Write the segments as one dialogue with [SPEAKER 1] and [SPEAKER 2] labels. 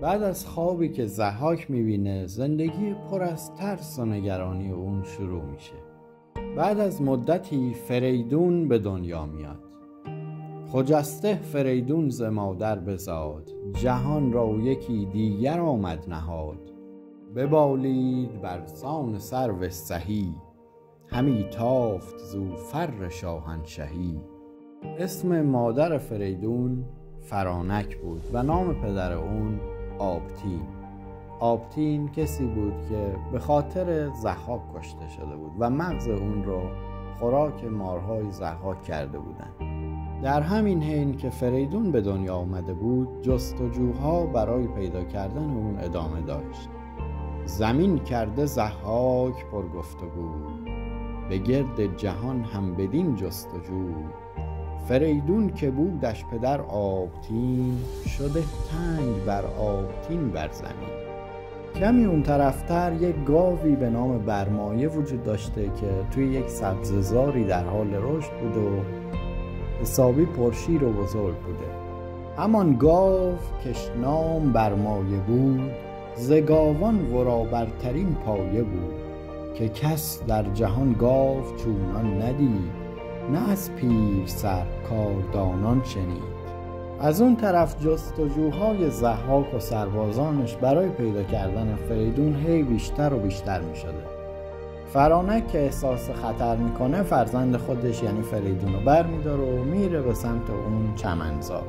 [SPEAKER 1] بعد از خوابی که ضحاک میبینه زندگی پر از ترس و نگرانی اون شروع میشه. بعد از مدتی فریدون به دنیا میاد. خجسته فریدون ز مادر بزاد، جهان را یکی دیگر آمد نهاد. ببالید بر سان سرو سهی، همی تافت زو فر شاهنشهی. اسم مادر فریدون فرانک بود و نام پدر اون آبتین. آبتین کسی بود که به خاطر ضحاک کشته شده بود و مغز اون رو خوراک مارهای ضحاک کرده بودن. در همین حین که فریدون به دنیا آمده بود، جستجوها برای پیدا کردن اون ادامه داشت. زمین کرده ضحاک پر گفتگو، به گرد جهان هم بدین جستجو. فریدون که بودش پدر آبتین، شده تنگ بر آبتین بر زمین. کمی اون طرفتر یک گاوی به نام برمایه وجود داشته که توی یک سبززاری در حال رشد بود و حسابی پرشیر و بزرگ بوده. همان گاو کش نام برمایه بود، ز گاوان ورا برترین پایه بود. که کس در جهان گاو چونان ندید، نه از پیر سر کاردانان شنید. از اون طرف جستجوهای ضحاک و سربازانش برای پیدا کردن فریدون هی بیشتر و بیشتر می شده. فرانک که احساس خطر میکنه فرزند خودش یعنی فریدون رو بر میداره و میره به سمت اون چمنزار.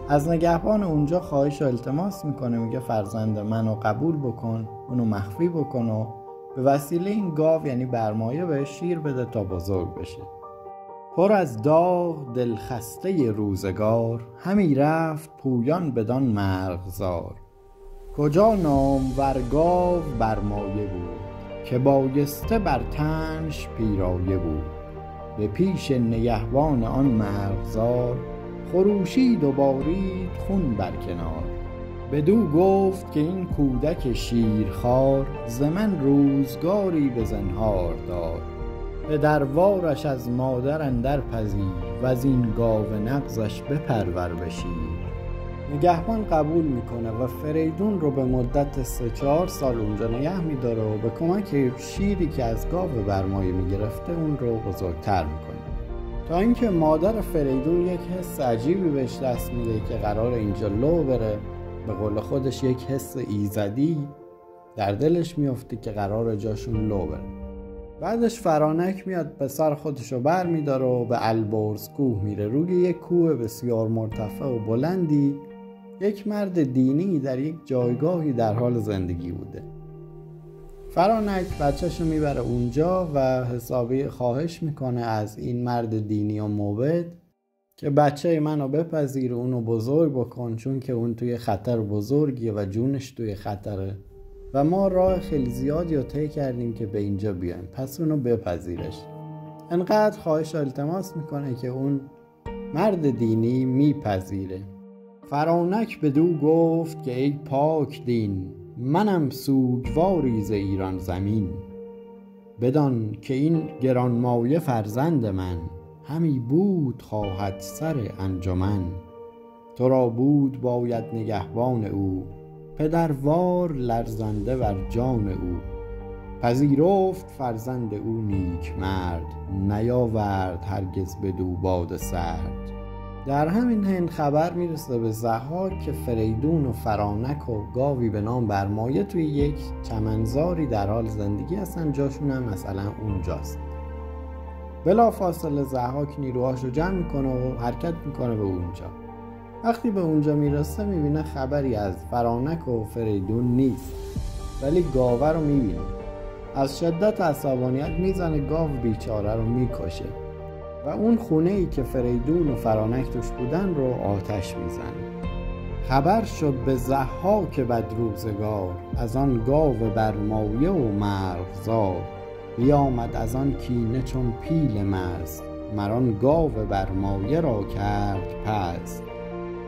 [SPEAKER 1] از نگهبان اونجا خواهش و التماس میکنه، میگه فرزند منو قبول بکن، اونو مخفی بکن و به وسیله این گاو یعنی برمایه بهش شیر بده تا بزرگ بشه. پر از داغ دلخسته روزگار، همی رفت پویان بدان مرغزار. کجا نامور گاو برمایه بود، که بایسته بر تنش پیرایه بود. به پیش نگهبان آن مرغزار، خروشید و بارید خون بر کنار. بدو گفت که این کودک شیرخوار، ز من روزگاری به زنهار دار. پدروارش از مادر اندر پذیر، و از این گاو نغزش بپرور به شیر. نگهبان قبول میکنه و فریدون رو به مدت 3-4 سال اونجا نگه میداره و به کمک شیری که از گاو برمایه میگرفته اون رو بزرگتر میکنه. تا اینکه مادر فریدون یک حس عجیبی بهش دست میده که قرار اینجا لو بره. به قول خودش یک حس ایزدی در دلش میفته که قرار جاشون لو بره. بعدش فرانک میاد پسر خودش رو بر میداره و به البرز کوه میره. روی یک کوه بسیار مرتفع و بلندی یک مرد دینی در یک جایگاهی در حال زندگی بوده. فرانک بچه‌شو میبره اونجا و حسابی خواهش میکنه از این مرد دینی و موبد که بچه منو بپذیر، اونو بزرگ بکن، چون که اون توی خطر بزرگیه و جونش توی خطره و ما راه خیلی زیادی رو طی کردیم که به اینجا بیایم، پس اونو بپذیرش. انقدر خواهش و التماس میکنه که اون مرد دینی میپذیره. فرانک بدو گفت که ای پاک دین، منم سوگواری ز ایران زمین. بدان که این گرانمایه فرزند من، همی بود خواهد سر انجمن. تو را بود باید نگهبان او، پدروار لرزنده بر جان او. پذیرفت فرزند او نیک مرد، نیاورد هرگز بدو باد سرد. در همین حین خبر میرسه به ضحاک که فریدون و فرانک و گاوی به نام برمایه توی یک چمنزاری در حال زندگی هستن، جاشون هم مثلا اونجاست. بلا فاصله ضحاک نیروهاشو جمع میکنه و حرکت میکنه به اونجا. وقتی به اونجا میرسه میبینه خبری از فرانک و فریدون نیست، ولی گاوه رو میبینه. از شدت عصبانیت میزنه گاو بیچاره رو میکشه و اون خونه ای که فریدون و فرانک توش بودن رو آتش میزنه. خبر شد به ضحاک بدروزگار، از آن گاو برمایه و مرغزار. بیامد از آن کینه چون پیل مست، مران گاو برمایه را کرد پست.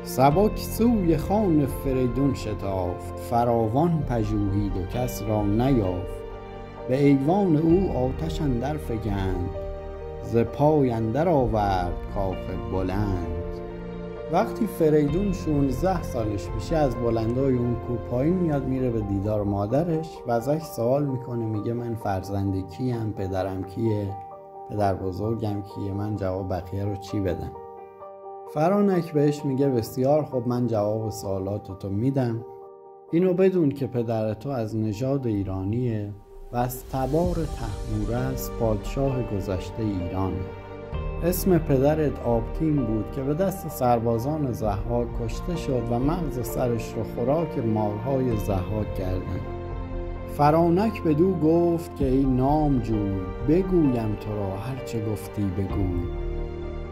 [SPEAKER 1] سبک سوی خان فریدون شتافت، فراوان پژوهید و کس را نیافت. به ایوان او آتش اندر فگند، ز پای اندر آورد کاخ بلند. وقتی فریدون 16 سالش میشه از بلندای اون کوه پایین میاد، میره به دیدار مادرش و ازش سوال میکنه، میگه من فرزند کیم؟ پدرم کیه؟ پدر بزرگم کیه؟ من جواب بقیه رو چی بدم؟ فرانک بهش میگه بسیار خب، من جواب سوالاتتو میدم. اینو بدون که پدر تو از نژاد ایرانیه و از تبار طهمورث پادشاه گذشته ایرانه. اسم پدرت آبتین بود که به دست سربازان ضحاک کشته شد و مغز سرش رو خوراک مارهای ضحاک کردن. فرانک بدو گفت که ای نامجوی، بگویم تو را هرچه گفتی بگوی.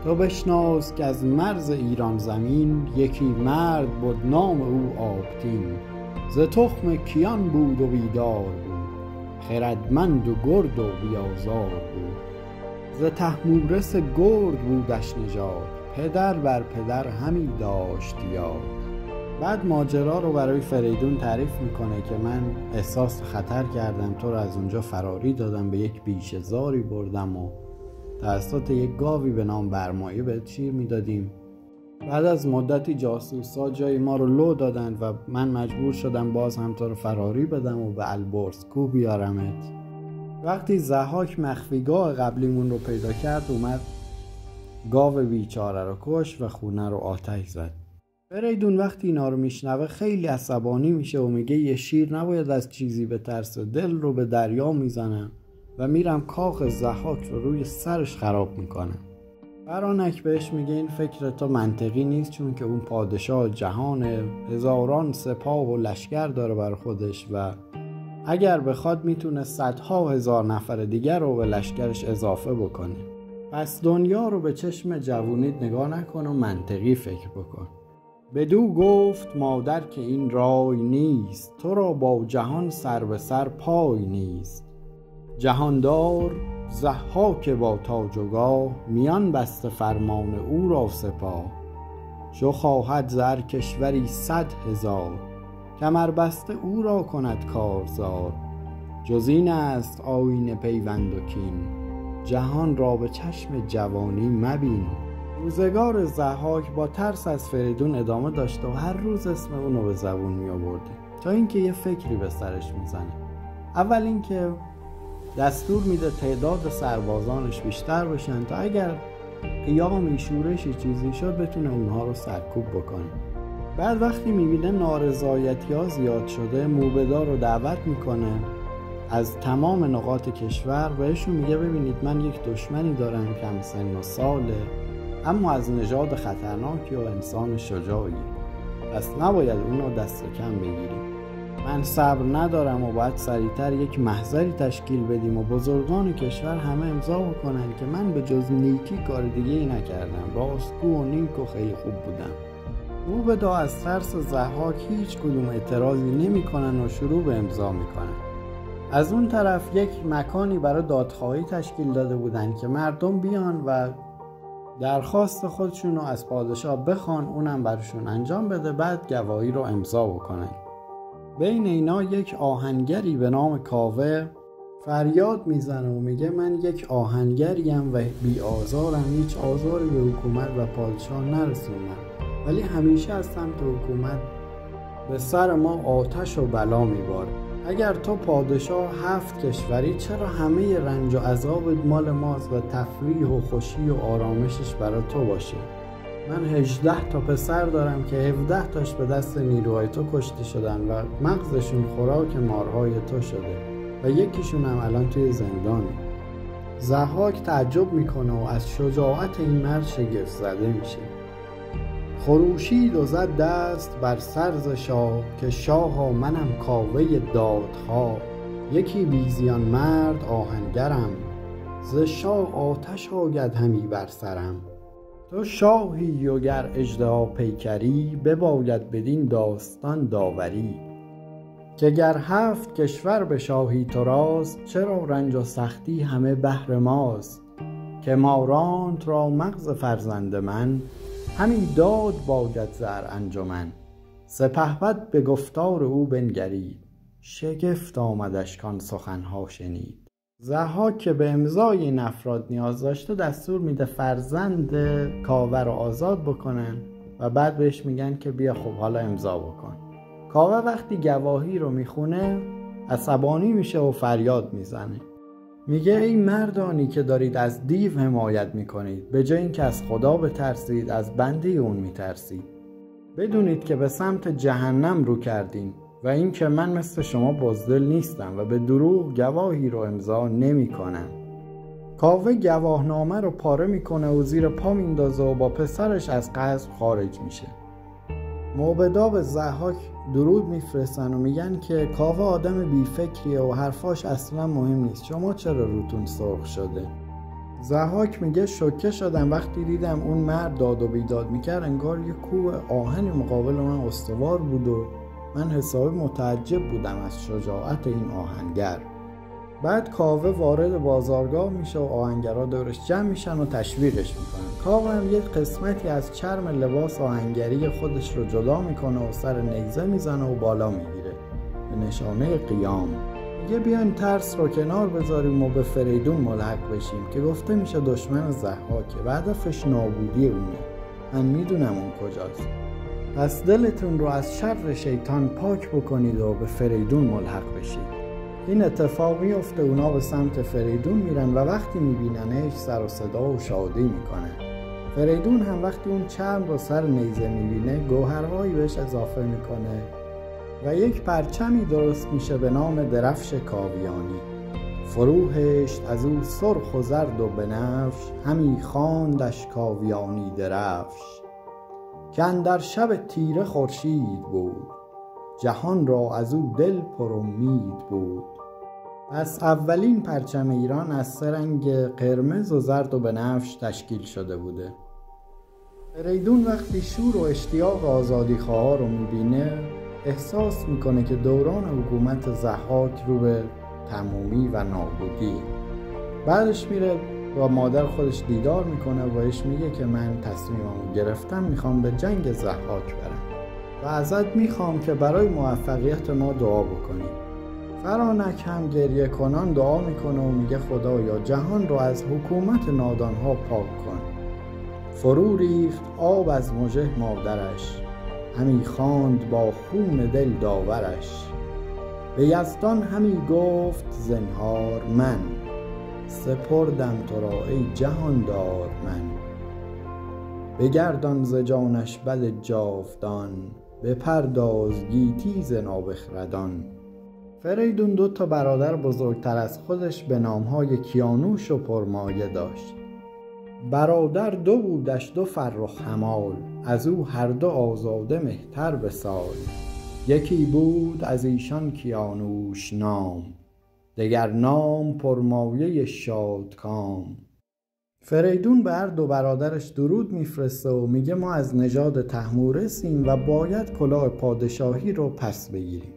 [SPEAKER 1] تو بشناس که از مرز ایران زمین یکی مرد بود نام او آبتین. ز تخم کیان بود و بیدار بود، خردمند و گرد و بیازار بود. ز طهمورث گرد بودش نژاد، پدر بر پدر همی داشت یاد. بعد ماجرا رو برای فریدون تعریف میکنه که من احساس خطر کردم، تو رو از اونجا فراری دادم، به یک بیشه زاری بردم و توسط یک گاوی به نام برمایه بهت شیر میدادیم. بعد از مدتی جاسوسا جای ما رو لو دادن و من مجبور شدم باز هم تو رو فراری بدم و به البرز کوه بیارمت. وقتی ضحاک مخفیگاه قبلیمون رو پیدا کرد، اومد گاو بیچاره رو کش و خونه رو آتش زد. فریدون وقتی اینا رو میشنوه خیلی عصبانی میشه و میگه یه شیر نباید از چیزی بترسه، دل رو به دریا میزنم و میرم کاخ ضحاک رو روی سرش خراب میکنم. فرانک بهش میگه این فکر تو منطقی نیست، چون که اون پادشاه جهان هزاران سپاه و لشکر داره بر خودش و اگر بخواد میتونه صدها هزار نفر دیگر رو به لشکرش اضافه بکنه. پس دنیا رو به چشم جوونیت نگاه نکن و منطقی فکر بکن. بدو گفت مادر که این رای نیست، تو را با جهان سر به سر پای نیست. جهاندار ضحاک با تاج و گاه، میان بسته فرمان او را سپاه. چو خواهد زر کشوری 100,000، کمر بسته او را کند کارزار. جز این است آیین پیوند و کین، جهان را به چشم جوانی مبین. روزگار ضحاک با ترس از فریدون ادامه داشته و هر روز اسم اونو به زبون می آورده تا اینکه یه فکری به سرش میزنه. اول اینکه دستور میده تعداد سربازانش بیشتر بشن تا اگر قیامی شورشی چیزی شد بتونه اونها رو سرکوب بکنه. بعد وقتی میبینه نارضایتی ها زیاد شده، موبدا رو دعوت میکنه از تمام نقاط کشور، بهشون میگه ببینید من یک دشمنی دارم کم سن و ساله، اما از نژاد خطرناکی و انسان شجاعی، پس نباید اونو دست کم بگیریم. من صبر ندارم و باید سریعتر یک محضری تشکیل بدیم و بزرگان کشور همه امضا بکنن که من به جز نیکی کار دیگه ای نکردم، راستگو و نیک و خیلی خوب بودم. موبدا از ترس ضحاک هیچ کدوم اعتراضی نمی کنن و شروع به امضا می کنن. از اون طرف یک مکانی برای دادخواهی تشکیل داده بودن که مردم بیان و درخواست خودشون رو از پادشاه بخوان، اونم براشون انجام بده، بعد گواهی رو امضا بکنن. بین اینا یک آهنگری به نام کاوه فریاد میزنه و میگه من یک آهنگریم و بی آزارم، هیچ آزاری به حکومت و پادشاه نرسوندم، ولی همیشه از سمت حکومت به سر ما آتش و بلا میباره. اگر تو پادشاه 7 کشوری، چرا همه رنج و عذاب مال ماست و تفریح و خوشی و آرامشش برای تو باشه؟ من 18 تا پسر دارم که 17 تاش به دست نیروهای تو کشته شدن و مغزشون خوراک مارهای تو شده و یکیشون هم الان توی زندانه. ضحاک تعجب میکنه و از شجاعت این مرد شگفت زده میشه. خروشید و زد دست بر سر ز شاه، که شاها منم کاوه دادخواه. یکی بیزیان مرد آهنگرم، ز شاه آتش آید همی بر سرم. تو شاهی و گر اژدها پیکری، بباید بدین داستان داوری. که گر 7 کشور به شاهی تو راست، چرا رنج و سختی همه بهر ماست. که مارانت را مغز فرزند من، همین داد باید زر انجمن. سپهبد به گفتار او بنگرید، شگفت آمدش کان سخنها شنید. ضحاک که به امضای این افراد نیاز داشته دستور میده فرزند کاوه رو آزاد بکنن و و بعد بهش میگن که بیا خب حالا امضا بکن. کاوه وقتی گواهی رو میخونه عصبانی میشه و فریاد میزنه. میگه ای مردانی که دارید از دیو حمایت میکنید، به جای اینکه از خدا بترسید از بنده اون میترسید. بدونید که به سمت جهنم رو کردین و اینکه من مثل شما بزدل نیستم و به دروغ گواهی رو امضا نمیکنم. کاوه گواهنامه رو پاره میکنه و زیر پا میندازه و با پسرش از قصر خارج میشه. موبدا به ضحاک درود میفرستن و میگن که کاوه آدم بیفکریه و حرفاش اصلا مهم نیست، شما چرا روتون سرخ شده؟ ضحاک میگه شوکه شدم وقتی دیدم اون مرد داد و بیداد میکرد، انگار یه کوه آهن مقابل من استوار بود و من حسابی متعجب بودم از شجاعت این آهنگر. بعد کاوه وارد بازارگاه میشه و آهنگرها دورش جمع میشن و تشویقش میکنن. کاوه هم یک قسمتی از چرم لباس آهنگری خودش رو جدا میکنه و سر نیزه میزنه و بالا میگیره به نشانه قیام. میگه بیایم ترس رو کنار بذاریم و به فریدون ملحق بشیم که گفته میشه دشمن ضحاکه و هدفش نابودی اونه. من میدونم اون کجاست. پس دلتون رو از شر شیطان پاک بکنید و به فریدون ملحق بشید. این اتفاق میفته، اونا به سمت فریدون میرن و وقتی میبیننش سر و صدا و شادی میکنن. فریدون هم وقتی اون چرم رو سر نیزه میبینه گوهرهایی بهش اضافه میکنه و یک پرچمی درست میشه به نام درفش کاویانی. فروهشت از او سرخ و زرد و بنفش، همی خواندش کاویانی درفش. که اندر شب تیره خورشید بود، جهان را از او دل پر امید بود. پس اولین پرچم ایران از سه رنگ قرمز و زرد و بنفش تشکیل شده بوده. فریدون وقتی شور و اشتیاق آزادیخواها رو میبینه احساس میکنه که دوران حکومت ضحاک رو به تمومی و نابودی. بعدش میره با مادر خودش دیدار میکنه و بهش میگه که من تصمیممو گرفتم، میخوام به جنگ ضحاک برم و ازت میخوام که برای موفقیت ما دعا بکنی. فرانک هم گریه کنان دعا میکنه و میگه خدایا جهان رو از حکومت نادانها پاک کن. فرو ریخت آب از مژه مادرش، همی خواند با خون دل داورش. به یزدان همی گفت زنهار من، سپردم تو را ای جهاندار من. بگردان ز جانش بد جاودان، بپرداز گیتی ز نابخردان. فریدون 2 برادر بزرگتر از خودش به نامهای کیانوش و پرمایه داشت. برادر 2 بودش 2 فرخ همال، از او هر 2 آزاده مهتر به سال. یکی بود از ایشان کیانوش نام، دگر نام پرمایه شادکام. فریدون به هر 2 برادرش درود میفرسته و میگه ما از نژاد طهمورثیم و باید کلاه پادشاهی رو پس بگیریم.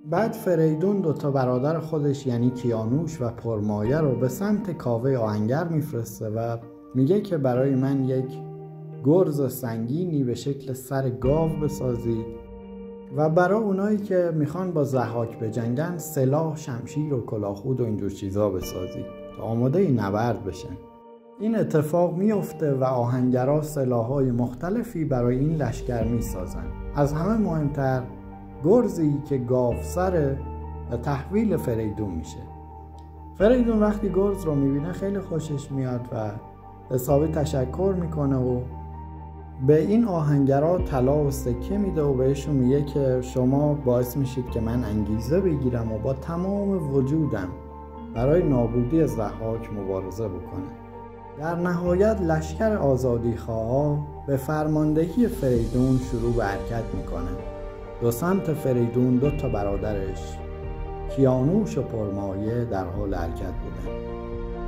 [SPEAKER 1] بعد فریدون 2 برادر خودش یعنی کیانوش و پرمایه رو به سمت کاوه آهنگر میفرسته و میگه که برای من یک گرز سنگینی به شکل سر گاو بسازید و برای اونایی که میخوان با ضحاک بجنگن سلاح، شمشیر و کلاهخود و اینجور چیزا بسازید تا آماده نبرد بشن. این اتفاق میفته و آهنگرها سلاح‌های مختلفی برای این لشکر میسازن. از همه مهمتر گرزی که گاو سره و تحویل فریدون میشه. فریدون وقتی گرز رو میبینه خیلی خوشش میاد و حسابی تشکر میکنه و به این آهنگرها طلا و سکه میده و بهشون میگه که شما باعث میشید که من انگیزه بگیرم و با تمام وجودم برای نابودی ضحاک مبارزه بکنم. در نهایت لشکر آزادیخواها به فرماندهی فریدون شروع به حرکت میکنه. 2 سمت فریدون 2 برادرش کیانوش و پرمایه در حال حرکت بودن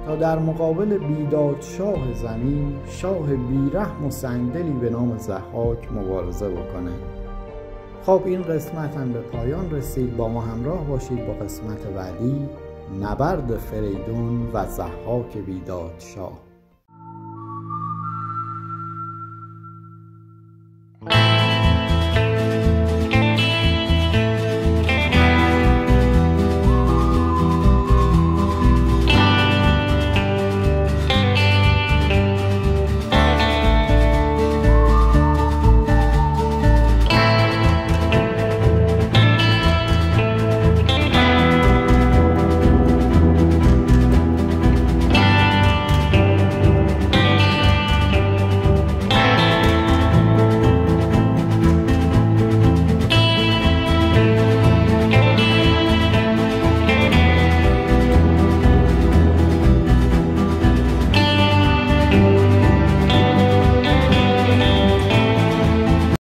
[SPEAKER 1] تا در مقابل بیدادشاه زمین، شاه بیرحم و سنگدلی به نام ضحاک مبارزه بکنه. خب این قسمت هم به پایان رسید. با ما همراه باشید با قسمت بعدی، نبرد فریدون و ضحاک بیدادشاه.